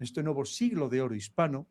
este nuevo siglo de oro hispano,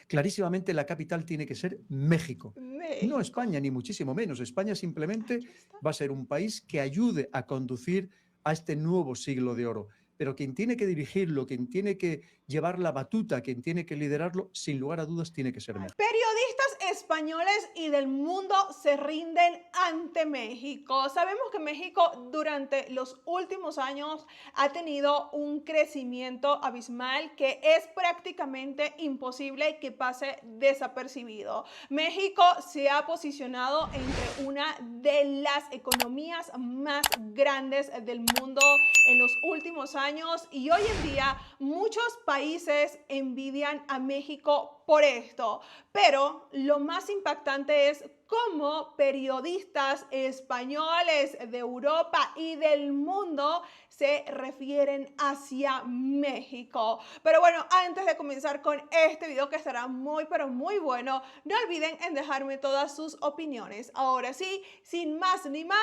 clarísimamente la capital tiene que ser México. No México. España, ni muchísimo menos. España simplemente Aquí está. va a ser un país que ayude a conducir a este nuevo siglo de oro. Pero quien tiene que dirigirlo, quien tiene que llevar la batuta, quien tiene que liderarlo, sin lugar a dudas, tiene que ser México. Periodistas españoles y del mundo se rinden ante México. Sabemos que México durante los últimos años ha tenido un crecimiento abismal que es prácticamente imposible que pase desapercibido. México se ha posicionado entre una de las economías más grandes del mundo en los últimos años y hoy en día muchos países envidian a México por esto. Pero lo más impactante es cómo periodistas españoles de Europa y del mundo se refieren hacia México. Pero bueno, antes de comenzar con este video que estará muy pero muy bueno, no olviden en dejarme todas sus opiniones. Ahora sí, sin más ni más,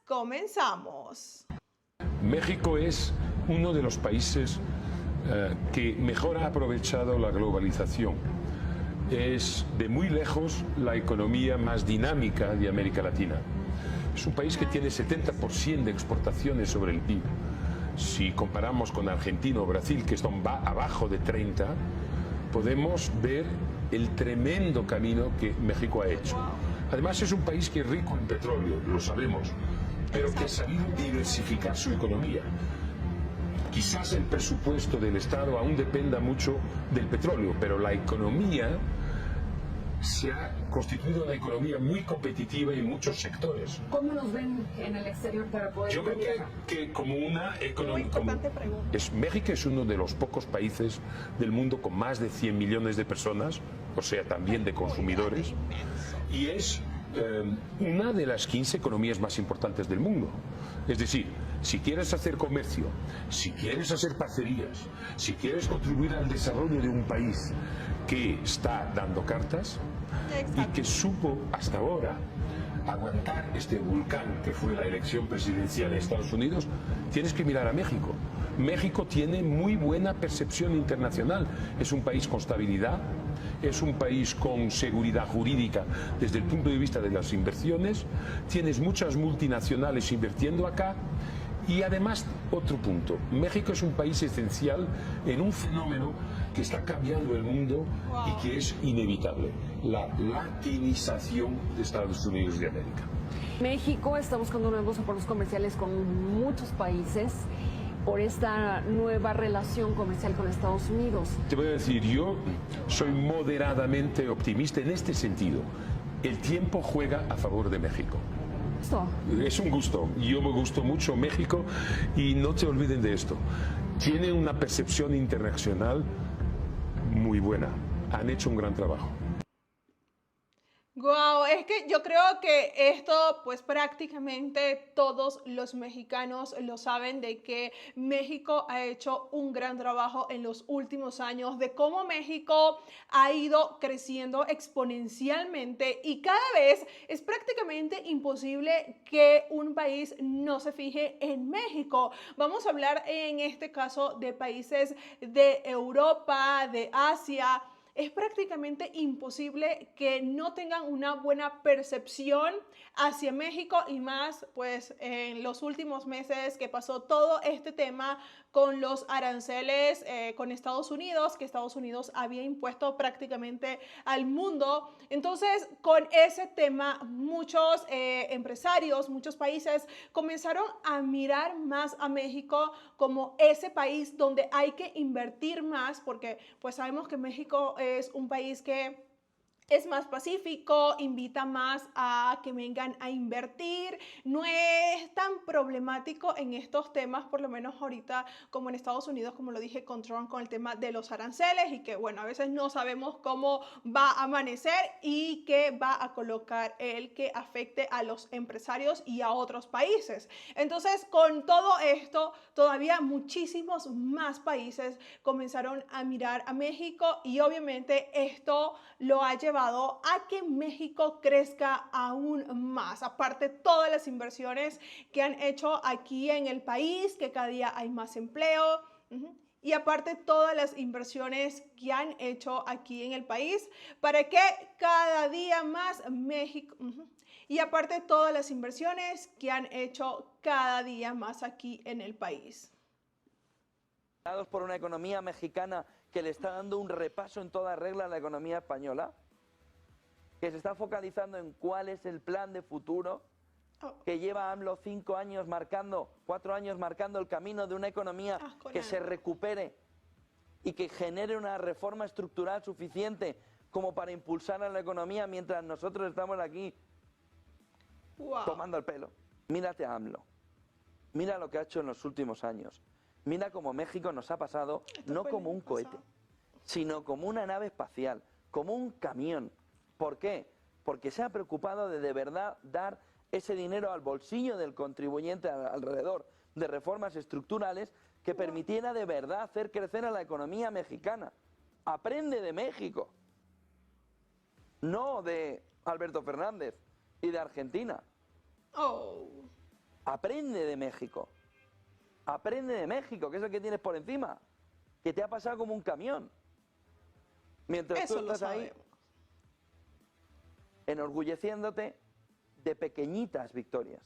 comenzamos. México es uno de los países que mejor ha aprovechado la globalización. Es de muy lejos la economía más dinámica de América Latina. Es un país que tiene 70% de exportaciones sobre el PIB. Si comparamos con Argentina o Brasil, que están abajo de 30, podemos ver el tremendo camino que México ha hecho. Además es un país que es rico en petróleo, lo sabemos, pero que ha sabido diversificar su economía. Quizás el presupuesto del Estado aún dependa mucho del petróleo, pero la economía se ha constituido una economía muy competitiva en muchos sectores. ¿Cómo nos ven en el exterior para poder Yo creo que como una economía... México es uno de los pocos países del mundo con más de 100 millones de personas, o sea, también de consumidores, y es una de las 15 economías más importantes del mundo. Es decir, si quieres hacer comercio, si quieres hacer parcerías, si quieres contribuir al desarrollo de un país que está dando cartas y que supo hasta ahora aguantar este volcán que fue la elección presidencial de Estados Unidos, tienes que mirar a México. México tiene muy buena percepción internacional. Es un país con estabilidad, es un país con seguridad jurídica desde el punto de vista de las inversiones, tienes muchas multinacionales invirtiendo acá y además, otro punto, México es un país esencial en un fenómeno que está cambiando el mundo y que es inevitable, la latinización de Estados Unidos de América. México está buscando nuevos acuerdos comerciales con muchos países por esta nueva relación comercial con Estados Unidos. Te voy a decir, yo soy moderadamente optimista en este sentido. El tiempo juega a favor de México. Es un gusto. Yo me gustó mucho México y no te olviden de esto. Tiene una percepción internacional muy buena. Han hecho un gran trabajo. Wow, es que yo creo que esto, pues prácticamente todos los mexicanos lo saben de que México ha hecho un gran trabajo en los últimos años, de cómo México ha ido creciendo exponencialmente y cada vez es prácticamente imposible que un país no se fije en México. Vamos a hablar en este caso de países de Europa, de Asia. Es prácticamente imposible que no tengan una buena percepción hacia México y más pues en los últimos meses que pasó todo este tema con los aranceles con Estados Unidos, que Estados Unidos había impuesto prácticamente al mundo. Entonces, con ese tema, muchos empresarios, muchos países comenzaron a mirar más a México como ese país donde hay que invertir más, porque pues sabemos que México es un país que es más pacífico, invita más a que vengan a invertir, no es tan problemático en estos temas, por lo menos ahorita como en Estados Unidos, como lo dije con Trump, con el tema de los aranceles y que bueno, a veces no sabemos cómo va a amanecer y qué va a colocar él que afecte a los empresarios y a otros países. Entonces, con todo esto, todavía muchísimos más países comenzaron a mirar a México y obviamente esto lo ha llevado a que México crezca aún más. Aparte, todas las inversiones que han hecho aquí en el país, que cada día hay más empleo. Y aparte todas las inversiones que han hecho aquí en el país para que cada día más México... Y aparte todas las inversiones que han hecho cada día más aquí en el país. Por una economía mexicana que le está dando un repaso en toda regla a la economía española, que se está focalizando en cuál es el plan de futuro, que lleva AMLO 4 años marcando el camino de una economía que se recupere y que genere una reforma estructural suficiente como para impulsar a la economía mientras nosotros estamos aquí tomando el pelo. Mírate a AMLO, mira lo que ha hecho en los últimos años, mira cómo México nos ha pasado no como un cohete, sino como una nave espacial, como un camión. ¿Por qué? Porque se ha preocupado de verdad dar ese dinero al bolsillo del contribuyente alrededor de reformas estructurales que permitiera de verdad hacer crecer a la economía mexicana. Aprende de México, no de Alberto Fernández y de Argentina. Aprende de México. Aprende de México, que es el que tienes por encima, que te ha pasado como un camión. Mientras tú estás ahí enorgulleciéndote de pequeñitas victorias.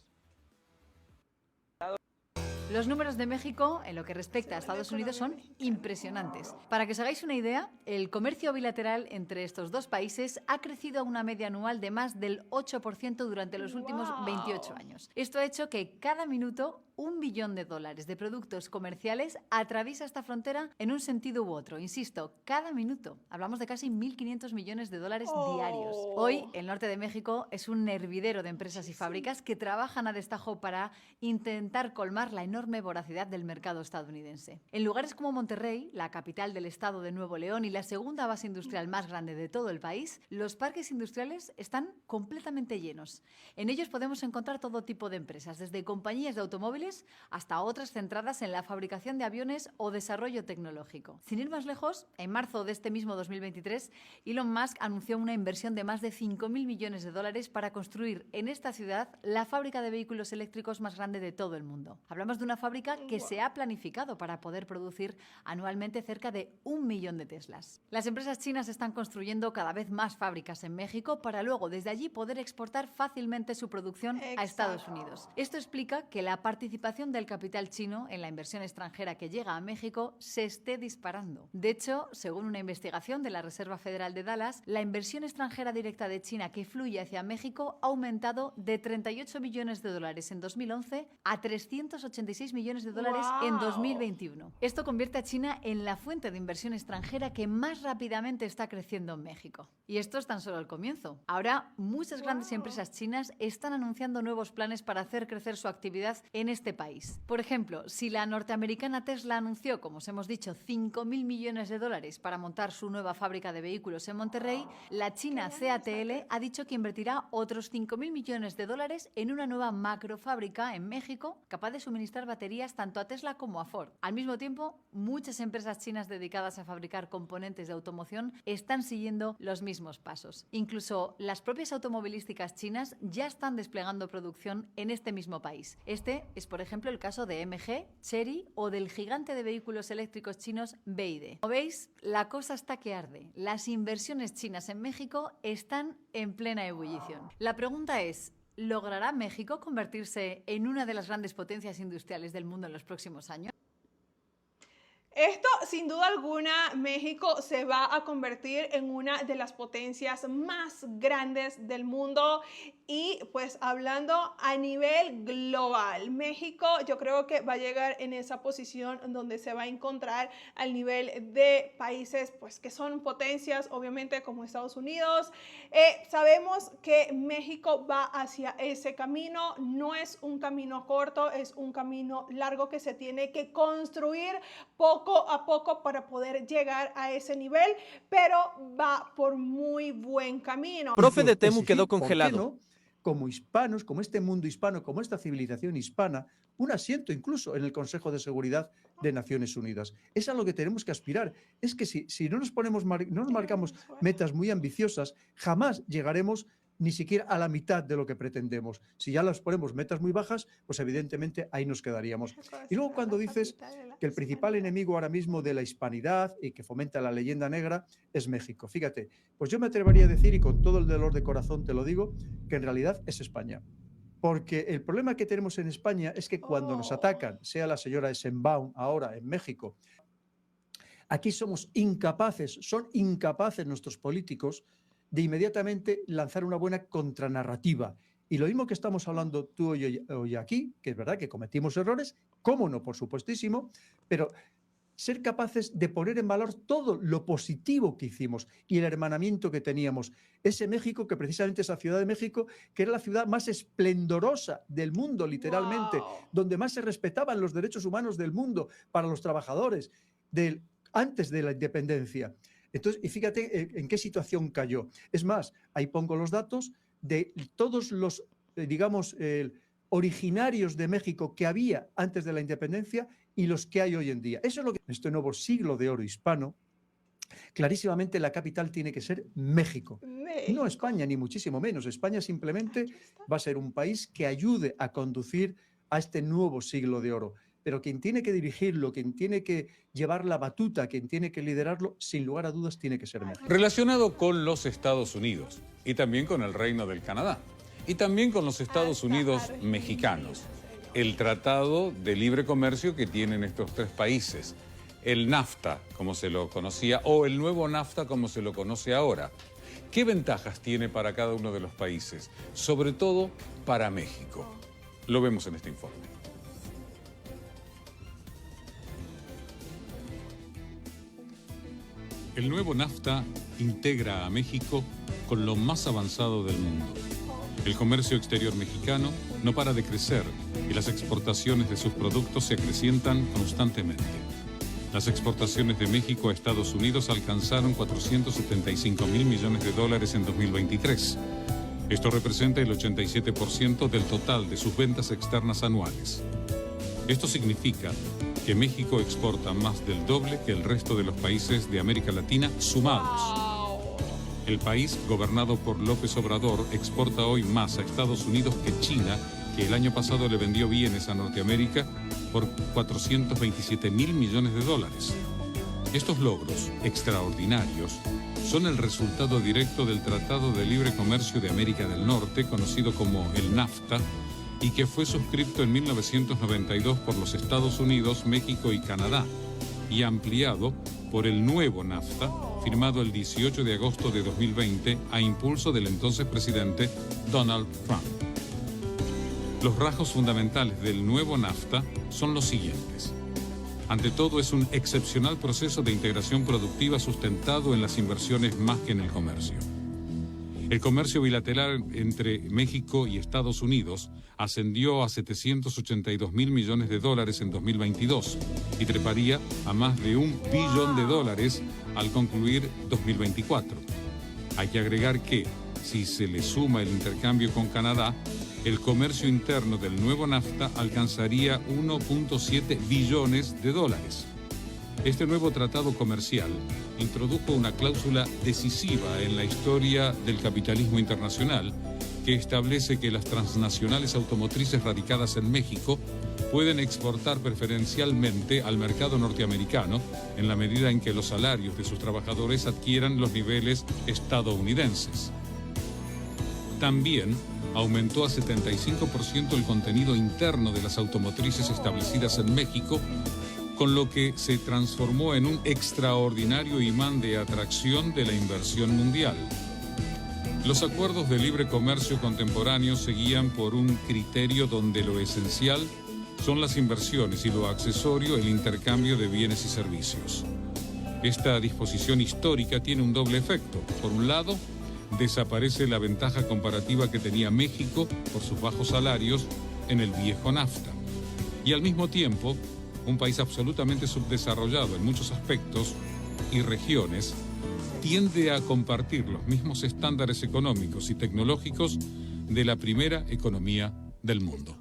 Los números de México, en lo que respecta a Estados Unidos, son impresionantes. Para que os hagáis una idea, el comercio bilateral entre estos dos países ha crecido a una media anual de más del 8% durante los últimos 28 años. Esto ha hecho que cada minuto $1 billón de productos comerciales atraviesa esta frontera en un sentido u otro. Insisto, cada minuto. Hablamos de casi $1.500 millones diarios. Hoy, el norte de México es un hervidero de empresas y fábricas que trabajan a destajo para intentar colmar la enorme voracidad del mercado estadounidense. En lugares como Monterrey, la capital del estado de Nuevo León y la segunda base industrial más grande de todo el país, los parques industriales están completamente llenos. En ellos podemos encontrar todo tipo de empresas, desde compañías de automóviles hasta otras centradas en la fabricación de aviones o desarrollo tecnológico. Sin ir más lejos, en marzo de este mismo 2023, Elon Musk anunció una inversión de más de $5.000 millones para construir en esta ciudad la fábrica de vehículos eléctricos más grande de todo el mundo. Hablamos de una fábrica que se ha planificado para poder producir anualmente cerca de 1 millón de Teslas. Las empresas chinas están construyendo cada vez más fábricas en México para luego desde allí poder exportar fácilmente su producción a Estados Unidos. Esto explica que la participación del capital chino en la inversión extranjera que llega a México se esté disparando. De hecho, según una investigación de la Reserva Federal de Dallas, la inversión extranjera directa de China que fluye hacia México ha aumentado de $38 millones en 2011 a $386 millones en 2021. Esto convierte a China en la fuente de inversión extranjera que más rápidamente está creciendo en México. Y esto es tan solo el comienzo. Ahora, muchas grandes empresas chinas están anunciando nuevos planes para hacer crecer su actividad en este país. Por ejemplo, si la norteamericana Tesla anunció, como os hemos dicho, $5.000 millones para montar su nueva fábrica de vehículos en Monterrey, la china CATL ha dicho que invertirá otros $5.000 millones en una nueva macrofábrica en México capaz de suministrar baterías tanto a Tesla como a Ford. Al mismo tiempo, muchas empresas chinas dedicadas a fabricar componentes de automoción están siguiendo los mismos pasos. Incluso las propias automovilísticas chinas ya están desplegando producción en este mismo país. Este es, por ejemplo, el caso de MG, Chery o del gigante de vehículos eléctricos chinos BYD. Como veis, la cosa está que arde. Las inversiones chinas en México están en plena ebullición. La pregunta es, ¿logrará México convertirse en una de las grandes potencias industriales del mundo en los próximos años? Esto, sin duda alguna, México se va a convertir en una de las potencias más grandes del mundo y pues hablando a nivel global, México yo creo que va a llegar en esa posición donde se va a encontrar al nivel de países pues que son potencias, obviamente como Estados Unidos. Sabemos que México va hacia ese camino, no es un camino corto, es un camino largo que se tiene que construir poco a poco para poder llegar a ese nivel, pero va por muy buen camino. Profe de Temu quedó congelado. ¿Por qué no? Como hispanos, como este mundo hispano, como esta civilización hispana, un asiento incluso en el Consejo de Seguridad de Naciones Unidas. Es a lo que tenemos que aspirar. Es que si no nos marcamos metas muy ambiciosas, jamás llegaremos ni siquiera a la mitad de lo que pretendemos. Si ya las ponemos metas muy bajas, pues evidentemente ahí nos quedaríamos. Y luego cuando dices que el principal enemigo ahora mismo de la hispanidad y que fomenta la leyenda negra es México. Fíjate, pues yo me atrevería a decir, y con todo el dolor de corazón te lo digo, que en realidad es España. Porque el problema que tenemos en España es que cuando nos atacan, sea la señora Sheinbaum ahora en México, aquí somos incapaces, son incapaces nuestros políticos de inmediatamente lanzar una buena contranarrativa. Y lo mismo que estamos hablando tú y hoy aquí, que es verdad que cometimos errores, cómo no, por supuestísimo, pero ser capaces de poner en valor todo lo positivo que hicimos y el hermanamiento que teníamos. Ese México, que precisamente esa Ciudad de México, que era la ciudad más esplendorosa del mundo, literalmente, donde más se respetaban los derechos humanos del mundo para los trabajadores, antes de la independencia. Entonces, y fíjate en qué situación cayó. Es más, ahí pongo los datos de todos los, digamos, originarios de México que había antes de la independencia y los que hay hoy en día. Eso es lo que en este nuevo siglo de oro hispano, clarísimamente la capital tiene que ser México. No España, ni muchísimo menos. España simplemente va a ser un país que ayude a conducir a este nuevo siglo de oro. Pero quien tiene que dirigirlo, quien tiene que llevar la batuta, quien tiene que liderarlo, sin lugar a dudas tiene que ser México. Relacionado con los Estados Unidos y también con el Reino del Canadá y también con los Estados Unidos mexicanos. El Tratado de Libre Comercio que tienen estos tres países, el NAFTA, como se lo conocía, o el nuevo NAFTA, como se lo conoce ahora. ¿Qué ventajas tiene para cada uno de los países? Sobre todo para México. Lo vemos en este informe. El nuevo NAFTA integra a México con lo más avanzado del mundo. El comercio exterior mexicano no para de crecer y las exportaciones de sus productos se acrecientan constantemente. Las exportaciones de México a Estados Unidos alcanzaron 475.000 millones de dólares en 2023. Esto representa el 87% del total de sus ventas externas anuales. Esto significa que México exporta más del doble que el resto de los países de América Latina sumados. El país, gobernado por López Obrador, exporta hoy más a Estados Unidos que China, que el año pasado le vendió bienes a Norteamérica por 427.000 millones de dólares. Estos logros extraordinarios son el resultado directo del Tratado de Libre Comercio de América del Norte, conocido como el NAFTA, y que fue suscrito en 1992 por los Estados Unidos, México y Canadá, y ampliado por el nuevo NAFTA, firmado el 18 de agosto de 2020 a impulso del entonces presidente Donald Trump. Los rasgos fundamentales del nuevo NAFTA son los siguientes. Ante todo, es un excepcional proceso de integración productiva sustentado en las inversiones más que en el comercio. El comercio bilateral entre México y Estados Unidos ascendió a 782.000 millones de dólares en 2022 y treparía a más de $1 billón al concluir 2024. Hay que agregar que, si se le suma el intercambio con Canadá, el comercio interno del nuevo NAFTA alcanzaría 1.7 billones de dólares. Este nuevo tratado comercial introdujo una cláusula decisiva en la historia del capitalismo internacional que establece que las transnacionales automotrices radicadas en México pueden exportar preferencialmente al mercado norteamericano en la medida en que los salarios de sus trabajadores adquieran los niveles estadounidenses. También aumentó a 75% el contenido interno de las automotrices establecidas en México, con lo que se transformó en un extraordinario imán de atracción de la inversión mundial. Los acuerdos de libre comercio contemporáneos seguían por un criterio donde lo esencial son las inversiones y lo accesorio el intercambio de bienes y servicios. Esta disposición histórica tiene un doble efecto. Por un lado, desaparece la ventaja comparativa que tenía México por sus bajos salarios en el viejo NAFTA. Y al mismo tiempo, un país absolutamente subdesarrollado en muchos aspectos y regiones, tiende a compartir los mismos estándares económicos y tecnológicos de la primera economía del mundo.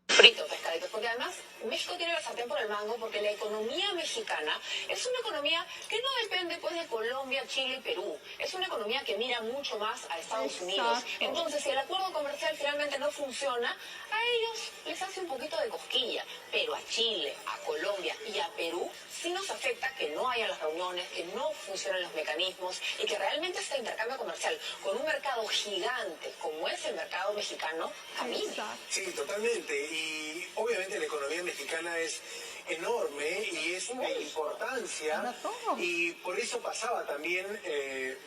Frito, pescaditos, porque además México tiene sartén por el mango porque la economía mexicana es una economía que no depende pues de Colombia, Chile y Perú. Es una economía que mira mucho más a Estados Unidos. Entonces, si el acuerdo comercial finalmente no funciona, a ellos les hace un poquito de cosquilla. Pero a Chile, a Colombia y a Perú sí nos afecta que no haya las reuniones, que no funcionen los mecanismos y que realmente este intercambio comercial con un mercado gigante como es el mercado mexicano camine. Sí, totalmente. Y obviamente la economía mexicana es enorme y es de importancia, y por eso pasaba también,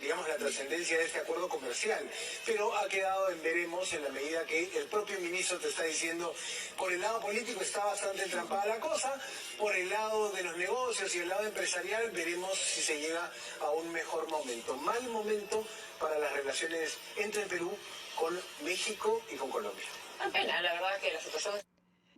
digamos, la trascendencia de este acuerdo comercial. Pero ha quedado en veremos en la medida que el propio ministro te está diciendo, por el lado político está bastante entrampada la cosa, por el lado de los negocios y el lado empresarial veremos si se llega a un mejor momento. Mal momento para las relaciones entre Perú con México y con Colombia. Una pena, la verdad que la situación...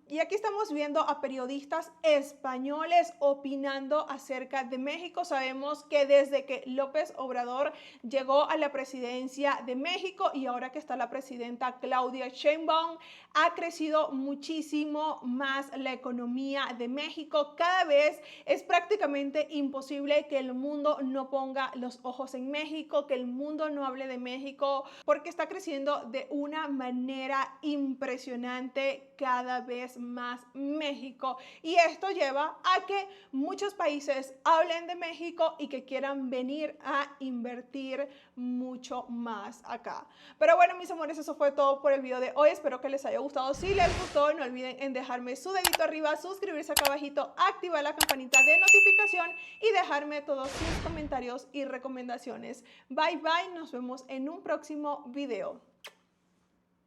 Y aquí estamos viendo a periodistas españoles opinando acerca de México. Sabemos que desde que López Obrador llegó a la presidencia de México y ahora que está la presidenta Claudia Sheinbaum, ha crecido muchísimo más la economía de México. Cada vez es prácticamente imposible que el mundo no ponga los ojos en México, que el mundo no hable de México, porque está creciendo de una manera impresionante cada vez más México, y esto lleva a que muchos países hablen de México y que quieran venir a invertir mucho más acá. Pero bueno, mis amores, eso fue todo por el video de hoy. Espero que les haya gustado. Si les gustó, no olviden en dejarme su dedito arriba, suscribirse acá abajito, activar la campanita de notificación y dejarme todos sus comentarios y recomendaciones. Bye bye, nos vemos en un próximo video.